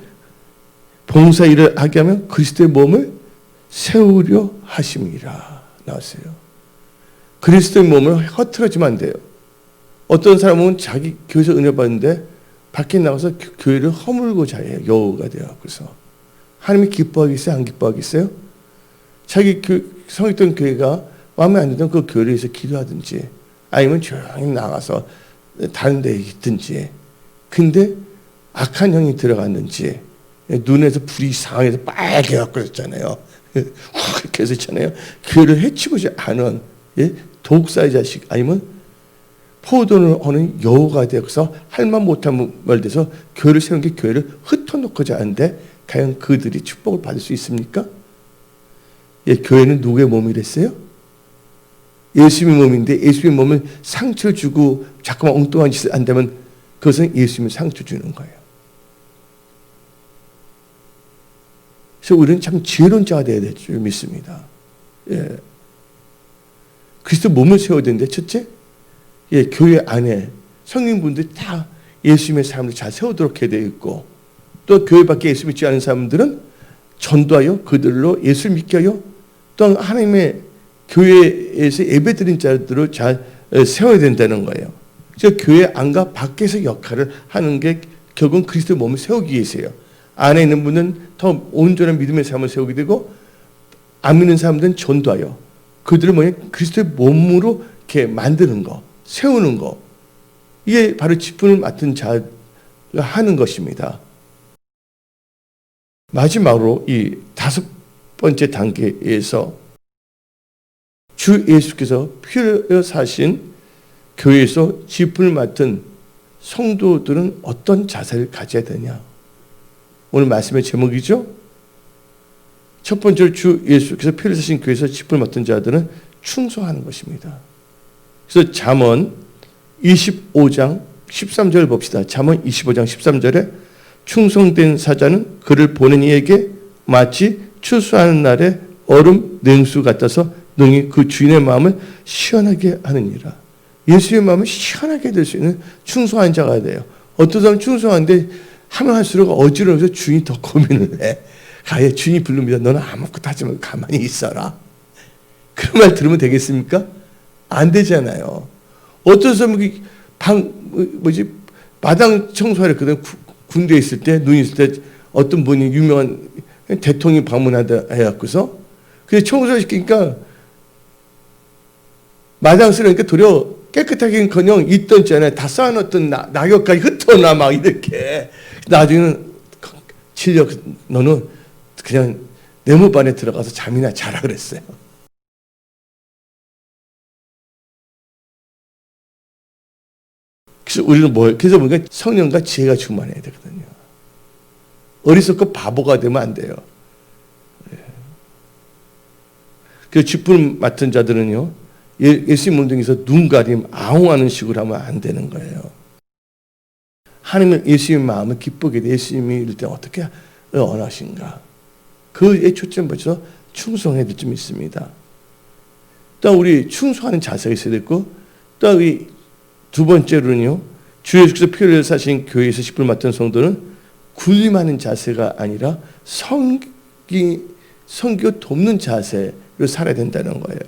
봉사 일을 하게 하면 그리스도의 몸을 세우려 하심이라 나왔어요. 그리스도의 몸을 허틀어지면 안 돼요. 어떤 사람은 자기 교회에서 은혜 받는데 밖에 나가서 교회를 허물고자 해요. 여우가 되어서. 하나님이 기뻐하겠어요? 안 기뻐하겠어요? 자기 성했던 교회가 마음에 안 들던 그 교회를 위해서 기도하든지 아니면 조용히 나가서 다른 데 있든지 근데 악한 영이 들어갔는지 눈에서 불이 이상하게 빨개 갖고 있잖아요. 그렇게 해서 있잖아요. 교회를 해치고자 하는 독사의 자식 아니면 포도를 하는 여우가 되어서 할 말 못한 말 돼서 교회를 세운 게 교회를 흩어놓고자 하는데 과연 그들이 축복을 받을 수 있습니까? 교회는 누구의 몸이랬어요? 예수님의 몸인데 예수님의 몸을 상처 주고 자꾸만 엉뚱한 짓을 한다면 그것은 예수님을 상처 주는 거예요. 그래서 우리는 참 지혜로운 자가 되어야 될 줄 믿습니다. 그리스도 몸을 세워야 되는데 첫째, 교회 안에 성인분들이 다 예수님의 삶을 잘 세우도록 해야 되어 있고 또 교회 밖에 예수 믿지 않은 사람들은 전도하여 그들로 예수를 믿게 하여 또 하나님의 교회에서 예배드린 자들을 잘 세워야 된다는 거예요. 그래서 교회 안과 밖에서 역할을 하는 게 결국은 그리스도의 몸을 세우기 위해서요. 안에 있는 분은 더 온전한 믿음의 삶을 세우게 되고 안 믿는 사람들은 전도하여 그들을 그리스도의 몸으로 이렇게 만드는 거. 세우는 거. 이게 바로 직분을 맡은 자가 하는 것입니다. 마지막으로 이 5번째 단계에서 주 예수께서 피를 사신 교회에서 직분을 맡은 성도들은 어떤 자세를 가져야 되냐. 오늘 말씀의 제목이죠. 첫 번째로 주 예수께서 피를 사신 교회에서 직분을 맡은 자들은 충성하는 것입니다. 그래서 잠언 25장 13절을 봅시다. 잠언 25장 13절에 충성된 사자는 그를 보낸 이에게 마치 추수하는 날에 얼음 냉수 같아서 능히 그 주인의 마음을 시원하게 하느니라. 예수의 마음을 시원하게 될 수 있는 충성한 자가 돼요. 어떤 사람은 충성한데 하면 할수록 어지러워서 주인이 더 고민을 해. 가해 주인이 부릅니다. 너는 아무것도 하지 말고 가만히 있어라. 그런 말 들으면 되겠습니까? 안 되잖아요. 어떤 사람은 마당 청소하려 했거든. 군대에 있을 때, 눈이 있을 때 어떤 분이 유명한 대통령이 방문하다 해갖고서 그래서 청소를 시키니까 마당 쓰려니까 도리어 깨끗하긴커녕 있던 전에 다 쌓아놓던 낙엽까지 흩어나 막 이렇게. 나중에는 진력 너는 그냥 네모반에 들어가서 잠이나 자라 그랬어요. 그래서 우리는 그래서 보니까 성령과 지혜가 충만해야 되거든요. 어리석고 바보가 되면 안 돼요. 그래서 직분 맡은 자들은요, 예수님 문등에서 눈 가림, 아웅하는 식으로 하면 안 되는 거예요. 하나님은 예수님의 마음을 기쁘게 돼. 예수님이 이럴 때 어떻게 원하신가. 그에 초점 맞춰서 충성해야 될 점 있습니다. 또 우리 충성하는 자세가 있어야 되고, 또 이 두 번째로는요, 주 예수께서 피를 사신 교회에서 직분을 맡은 성도는 군림하는 자세가 아니라 섬기고 돕는 자세로 살아야 된다는 거예요.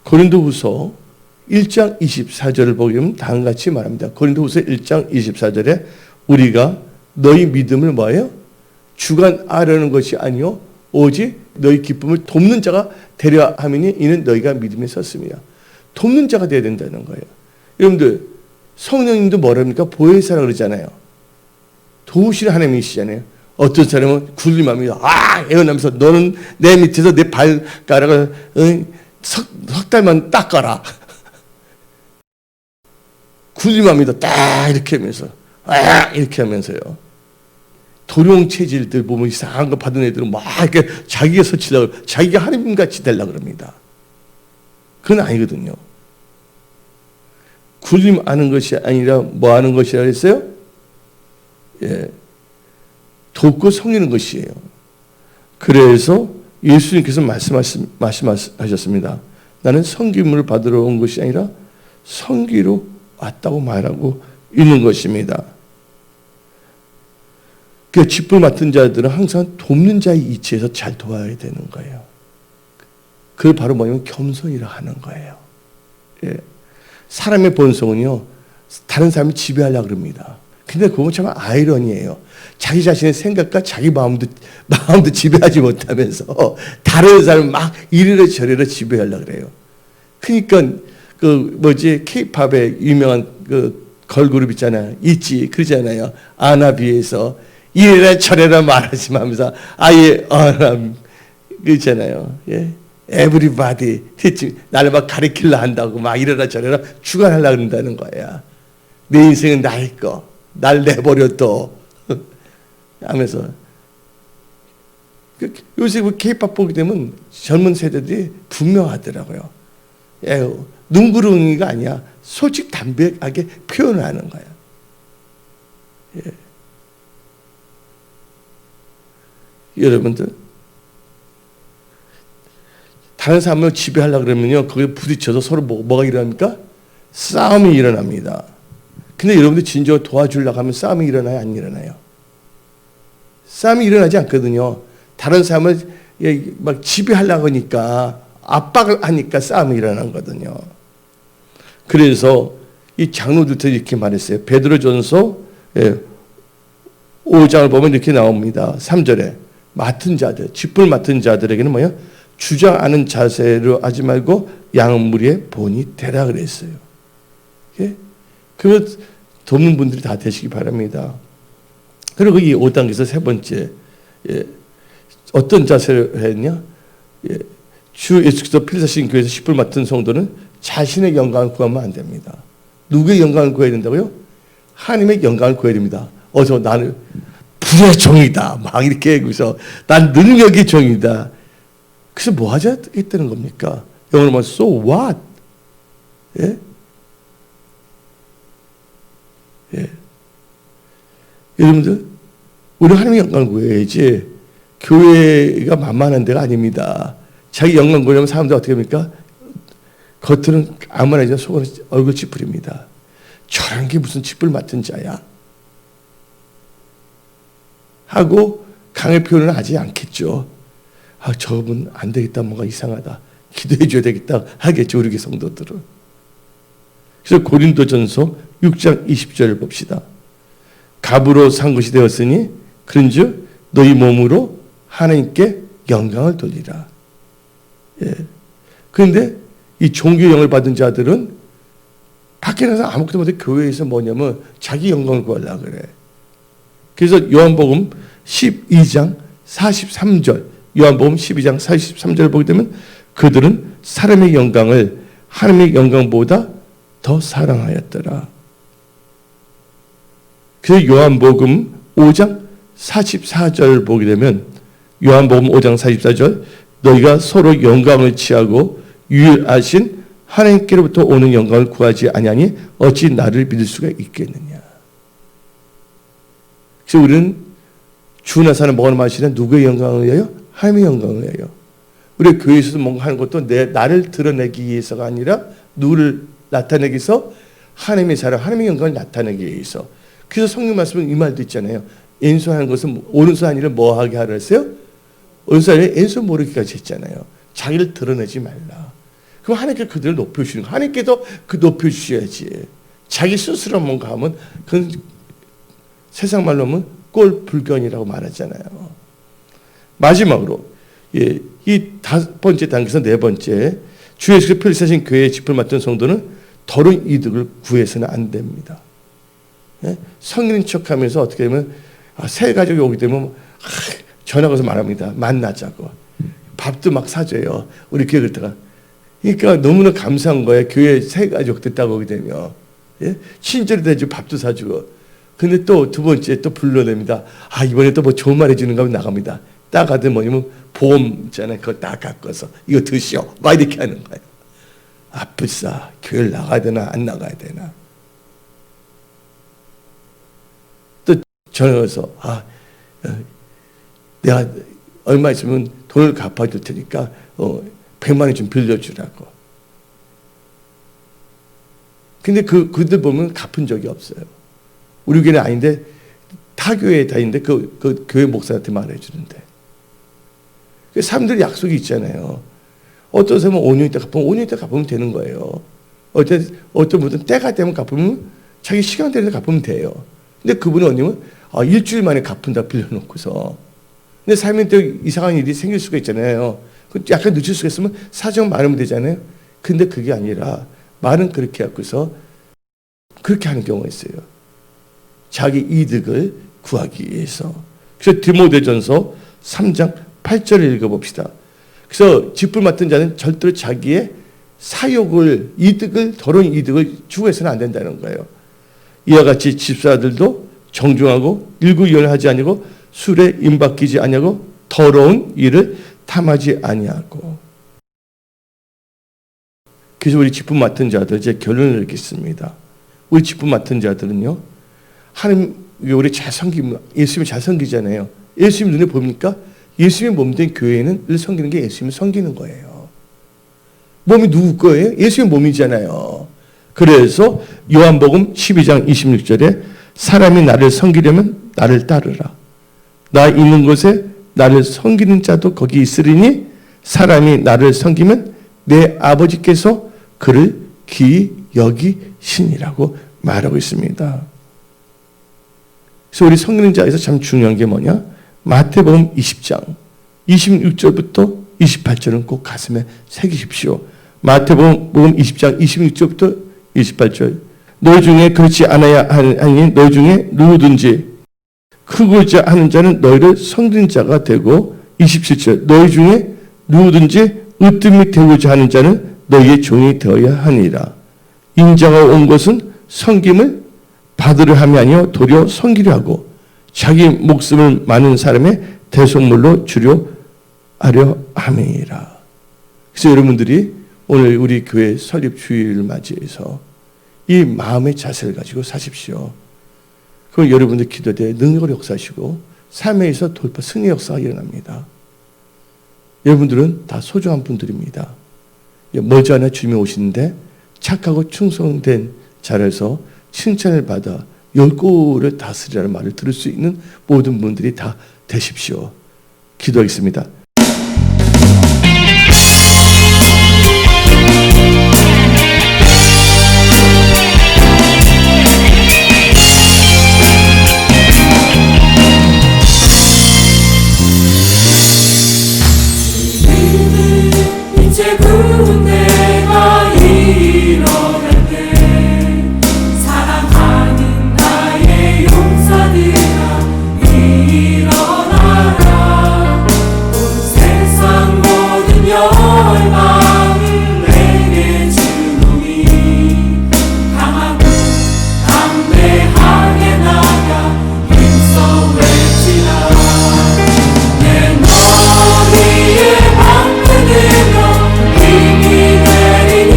고린도후서 1장 24절을 보면 다음과 같이 말합니다. 고린도후서 1장 24절에 우리가 너희 믿음을 뭐예요? 주관하려는 것이 아니요 오직 너희 기쁨을 돕는 자가 되려 함이니 이는 너희가 믿음에 섰습니다. 돕는 자가 되어야 된다는 거예요. 여러분들 성령님도 뭐랍니까? 보혜사라 그러잖아요. 도우시는 하나님이시잖아요. 어떤 사람은 군림합니다. 애원하면서 너는 내 밑에서 내 발가락을 석 달만 닦아라. 군림합니다. 딱 이렇게 하면서 이렇게 하면서요. 도룡 체질들 보면 이상한 거 받은 애들은 막 이렇게 자기가 서치려고 자기가 하나님같이 되려고 그럽니다. 그건 아니거든요. 군림하는 것이 아니라 뭐 하는 것이라 했어요? 예, 돕고 섬기는 것이에요. 그래서 예수님께서 말씀하셨습니다. 나는 섬김을 받으러 온 것이 아니라 섬기러 왔다고 말하고 있는 것입니다. 그 직분 맡은 자들은 항상 돕는 자의 이치에서 잘 도와야 되는 거예요. 그게 바로 뭐냐면 겸손이라 하는 거예요. 예. 사람의 본성은요, 다른 사람이 지배하려고 그럽니다. 근데 그건 참 아이러니예요. 자기 자신의 생각과 자기 마음도 지배하지 못하면서 다른 사람을 막 이래라 저래라 지배하려고 그래요. 그러니까 K-팝의 유명한 걸그룹 있잖아요. 있지 그러잖아요. 아나비에서 이래라 저래라 말하지 마면서 아예 그렇잖아요. 예. 에브리바디 나를 막 가리키려 한다고 막 이래라 저래라 주관하려고 그런다는 거야. 내 인생은 나의 거. 날 내버려둬 하면서 요새 K-팝 보게 되면 젊은 세대들이 분명하더라고요. 눈구렁이가 아니야. 솔직 담백하게 표현을 하는 거야. 예. 여러분들 다른 사람을 지배하려고 그러면요, 거기에 부딪혀서 서로 뭐가 일어납니까? 싸움이 일어납니다. 근데 여러분들 진정으로 도와주려고 하면 싸움이 일어나요? 안 일어나요? 싸움이 일어나지 않거든요. 다른 사람을 막 지배하려고 하니까, 압박을 하니까 싸움이 일어난 거거든요. 그래서 이 장로들도 이렇게 말했어요. 베드로전서 5장을 보면 이렇게 나옵니다. 3절에 맡은 자들, 직분을 맡은 자들에게는 뭐예요? 주장하는 자세로 하지 말고 양은 무리의 본이 되라 그랬어요. 예? 그러면 돕는 분들이 다 되시기 바랍니다. 그리고 이 5단계에서 세 번째, 예, 어떤 자세를 했냐? 예, 주 예수 그리스도 필사신 교회에서 10불 맡은 성도는 자신의 영광을 구하면 안 됩니다. 누구의 영광을 구해야 된다고요? 하나님의 영광을 구해야 됩니다. 나는 불의 종이다. 막 이렇게 하고서 난 능력의 종이다. 그래서 뭐 하자겠다는 겁니까? 영어로 말해서 so what? 예? 예. 여러분들, 우리 하나님의 영광을 구해야지 교회가 만만한 데가 아닙니다. 자기 영광 구하려면 사람들 어떻게 합니까? 겉으로는 아무나 하지만 속으로는 얼굴 찌푸립니다. 저런 게 무슨 찌뿔 맡은 자야? 하고 강의 표현을 하지 않겠죠. 저분 안 되겠다. 뭔가 이상하다. 기도해 줘야 되겠다. 하겠죠. 우리 성도들은. 그래서 고린도전서 6장 20절을 봅시다. 값으로 산 것이 되었으니 그런즉 너희 몸으로 하나님께 영광을 돌리라. 예. 그런데 이 종교의 영을 받은 자들은 밖에 나가서 아무것도 못해 교회에서 뭐냐면 자기 영광을 구하려고 그래. 그래서 요한복음 12장 43절, 요한복음 12장 43절을 보게 되면 그들은 사람의 영광을 하나님의 영광보다 더 사랑하였더라. 그래서 요한복음 5장 44절 보게 되면 요한복음 5장 44절 너희가 서로 영광을 취하고 유일하신 하나님께로부터 오는 영광을 구하지 아니하니 어찌 나를 믿을 수가 있겠느냐. 그래서 우리는 주나 사는 먹으나 마시는 누구의 영광을 위하여? 하나님의 영광을 위하여. 우리 교회에서도 뭔가 하는 것도 나를 드러내기 위해서가 아니라 누구를 나타내기 위해서 하나님의 사랑, 하나님의 영광을 나타내기 위해서. 그래서 성경 말씀은 이 말도 있잖아요. 왼손하는 것은 오른손 아니라 뭐 하게 하라 했어요? 오른손 아니라 왼손 모르기까지 했잖아요. 자기를 드러내지 말라. 그럼 하나님께 그들을 높여주시는 거. 하나님께도 그 높여주셔야지. 자기 스스로 뭔가 하면 그건 세상 말로 하면 꼴불견이라고 말하잖아요. 마지막으로 이 5번째 단계에서 4번째 주 예수 그리스도 필사신 교회의 짚을 맡은 성도는 더러운 이득을 구해서는 안 됩니다. 예? 성인인 척하면서 어떻게 되면 새 가족이 오게 되면 전화 가서 말합니다. 만나자고. 밥도 막 사줘요. 우리 교회 그랬다가. 그러니까 너무나 감사한 거예요. 교회 새 가족 됐다고 오게 되면. 예? 친절이 되죠. 밥도 사주고. 근데 또 두 번째 또 불러냅니다. 이번에 또 뭐 좋은 말 해주는가 하면 나갑니다. 따가든 뭐냐면 보험 있잖아요. 그거 딱 갖고서 이거 드시오. 막 이렇게 하는 거예요. 불싸. 교회를 나가야 되나 안 나가야 되나. 또 전화해서 내가 얼마 있으면 돈을 갚아줄 테니까 100만 원 좀 빌려주라고. 근데 그들 보면 갚은 적이 없어요. 우리 교회는 아닌데 타 교회에 다니는데 그 교회 목사한테 말해주는데. 사람들이 약속이 있잖아요. 어떤 사람은 5년 있다 갚으면 5년 있다 갚으면 되는 거예요. 어떤 분은 때가 되면 갚으면 자기 시간 되는 데 갚으면 돼요. 근데 그분은 뭐냐면 일주일 만에 갚은다 빌려놓고서. 근데 삶에 또 이상한 일이 생길 수가 있잖아요. 약간 늦을 수가 있으면 사정 말하면 되잖아요. 근데 그게 아니라 말은 그렇게 하고서 그렇게 하는 경우가 있어요. 자기 이득을 구하기 위해서. 그래서 디모데전서 3장 8절을 읽어봅시다. 그래서 짚을 맡은 자는 절대로 자기의 사욕을, 더러운 이득을 추구해서는 안 된다는 거예요. 이와 같이 집사들도 정중하고 일구이연하지 아니하고 술에 임박히지 아니하고 더러운 일을 탐하지 아니하고. 그래서 우리 짚을 맡은 자들 이제 결론을 읽겠습니다. 우리 짚을 맡은 자들은요, 하나님 우리 잘 섬기면 예수님이 잘 섬기잖아요. 예수님 눈에 보니까 예수님의 몸 된 교회는 늘 섬기는 게 예수님을 섬기는 거예요. 몸이 누구 거예요? 예수님의 몸이잖아요. 그래서 요한복음 12장 26절에 사람이 나를 섬기려면 나를 따르라. 나 있는 곳에 나를 섬기는 자도 거기 있으리니 사람이 나를 섬기면 내 아버지께서 그를 귀히 여기시니라고 말하고 있습니다. 그래서 우리 섬기는 자에서 참 중요한 게 뭐냐? 마태복음 20장 26절부터 28절은 꼭 가슴에 새기십시오. 마태복음 20장 26절부터 28절 너희 중에 그렇지 않아야 하니 너희 중에 누구든지 크고자 하는 자는 너희를 성든 자가 되고 27절 너희 중에 누구든지 으뜸이 되고자 하는 자는 너희의 종이 되어야 하니라. 인자가 온 것은 섬김을 받으려 함이 아니요 도리어 섬기려 하고 자기 목숨을 많은 사람의 대속물로 주려 하려 함이라. 그래서 여러분들이 오늘 우리 교회 설립 주일을 맞이해서 이 마음의 자세를 가지고 사십시오. 그럼 여러분들 기도대 능력을 역사하시고 삶에서 돌파 승리 역사가 일어납니다. 여러분들은 다 소중한 분들입니다. 머지않아 주님이 오시는데 착하고 충성된 자라서 칭찬을 받아 열고를 다스리라는 말을 들을 수 있는 모든 분들이 다 되십시오. 기도하겠습니다. 이제 군대가 일어날 때 사랑하는 나의 용사들아 일어나라. 온 세상 모든 열방을 내게 주노니 강하고 담대하게 나가 힘써 외치라. 내 머리에 방패들과 힘이 되리니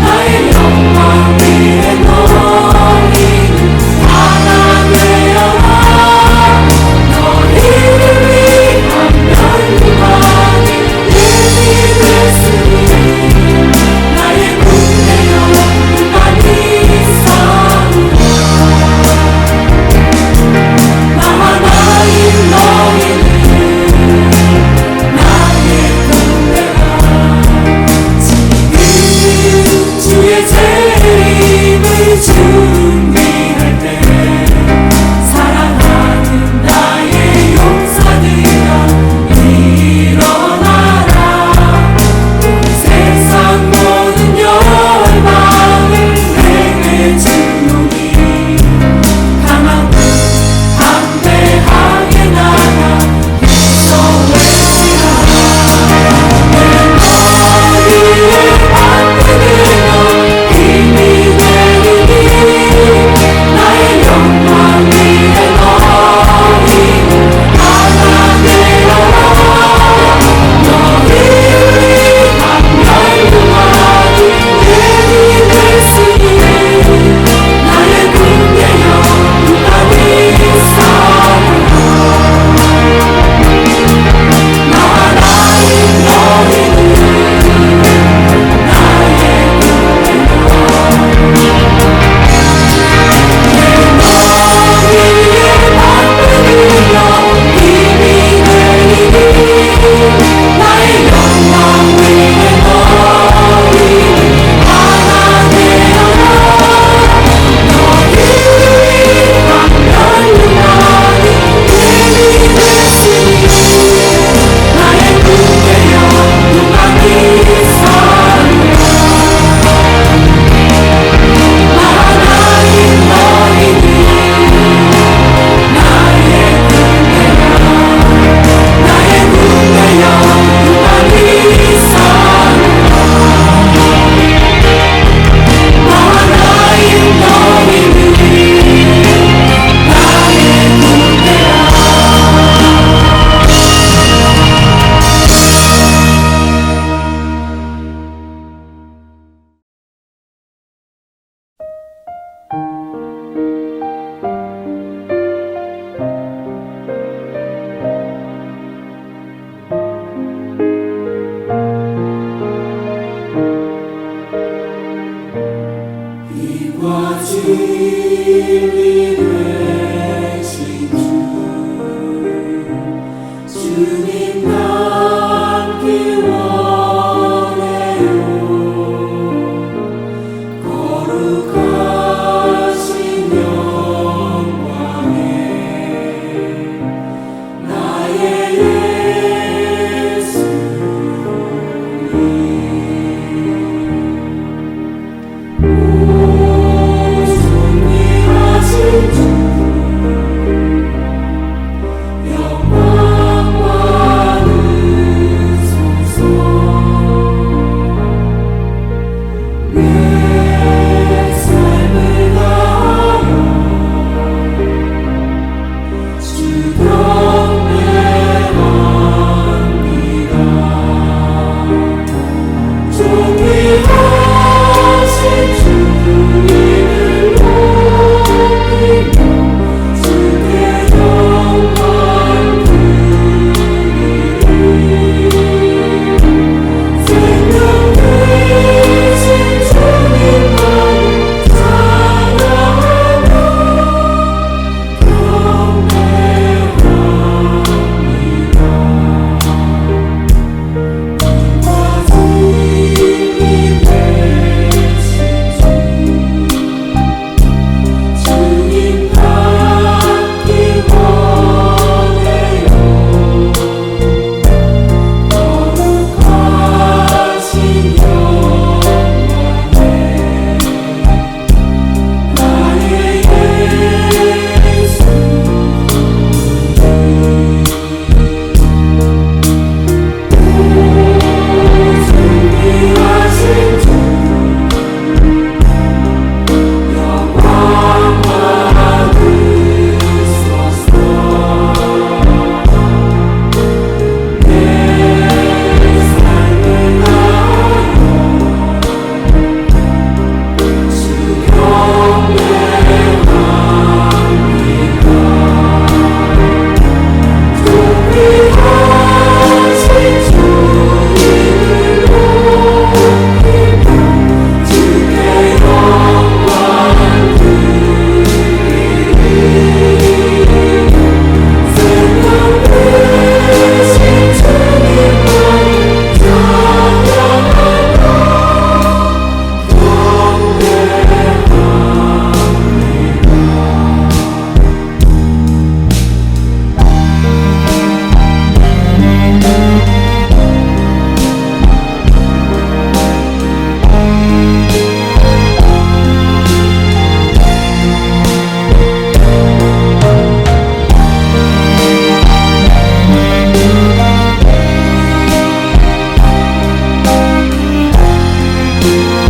나의 영광 위에 너희는 하나 되어라. 너희를 위한 멸류관이 힘이 됐으니 나의 군대여 많이 싸우라. 나와 나인 너희는 나의 군대라. 지금 주의 재림을 준비할 때 사랑하는 나의 용사들아 일어나라. 온 세상 모든 열방을 내게 주노니 강하고 담대하게 나가 힘써 외치라. 내 머리에 방패들과 힘이 되리니 나의 영광 위에 너희는 하나 되어라. 너희를 위한 멸류관이 힘이 됐으니 나의 군대여 많이 싸우라. 나와 나인 너희는 나의 군대라. 내 머리에 방패들과 힘이 되리니 나의 영광 위에 너희는 하나 되어라. 너희를 위한 멸류관이 힘이 됐으니 나의 군대여 많이 싸우라. 나와 나인 너희는 나의 군대라. 나의 군대여 많이 싸우라. 나와 나인 너희는 나의 군대라. 빛과 진리 되신 주님 닮기 원해요. 거룩하신 영광에 나의 예수님 주님